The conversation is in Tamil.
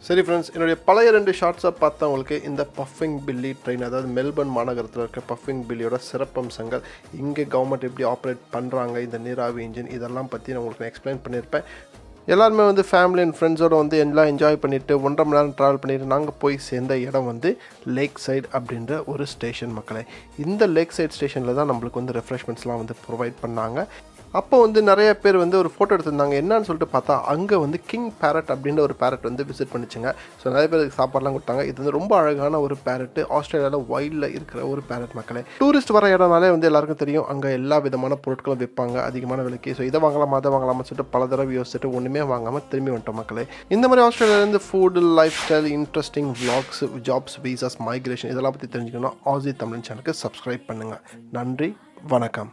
சரி ஃப்ரெண்ட்ஸ், என்னுடைய பழைய 2 ஷார்ட்ஸை பார்த்தவங்களுக்கு இந்த பஃபிங் பில்லி ட்ரெயின், அதாவது மெல்பர்ன் மாநகரத்தில் இருக்க பஃபிங் பில்லியோட சிறப்பம்சங்கள், இங்கே கவர்மெண்ட் எப்படி ஆப்ரேட் பண்ணுறாங்க, இந்த நீராவி இன்ஜின், இதெல்லாம் பற்றி நான் உங்களுக்கு எக்ஸ்பிளைன் பண்ணியிருப்பேன். எல்லாருமே ஃபேமிலி அண்ட் ஃப்ரெண்ட்ஸோடு எல்லாம் என்ஜாய் பண்ணிவிட்டு 1.5 மணி நேரம் ட்ராவல் பண்ணிவிட்டு நாங்கள் போய் சேர்ந்த இடம் லேக் சைடு அப்படின்ற ஒரு ஸ்டேஷன் மக்களே. இந்த லேக் சைடு ஸ்டேஷனில் தான் நம்மளுக்கு ரெஃப்ரெஷ்மெண்ட்ஸ்லாம் ப்ரொவைட் பண்ணாங்க. அப்போ நிறைய பேர் ஒரு ஃபோட்டோ எடுத்திருந்தாங்க. என்னன்னு சொல்லிட்டு பார்த்தா அங்கே கிங் பேரட் அப்படின்ற ஒரு பேரட் விசிட் பண்ணிச்சுங்க. ஸோ நிறைய பேருக்கு சாப்பாடுலாம் கொடுத்தாங்க. இது ரொம்ப அழகான ஒரு பேரட், ஆஸ்திரேலியாவில் வைல்டில் இருக்கிற ஒரு பேரட் மக்களே. டூரிஸ்ட் வர இடம்னாலே எல்லாருக்கும் தெரியும், அங்கே எல்லா விதமான பொருட்களும் விற்பாங்க அதிகமான விலைக்கு. ஸோ இதை வாங்கலாமா அதை வாங்கலாமா சொல்லிட்டு பல தடவை யோசிச்சுட்டு ஒன்றுமே வாங்காமல் திரும்பி வந்துட்டோம் மக்களே. இந்த மாதிரி ஆஸ்திரேலியாவிலேருந்து food, lifestyle, interesting vlogs, jobs, visas, migration இதெல்லாம் பற்றி தெரிஞ்சுக்கணும். ஆசி தமிழ் சேனலுக்கு சப்ஸ்கிரைப் பண்ணுங்கள். நன்றி, வணக்கம்.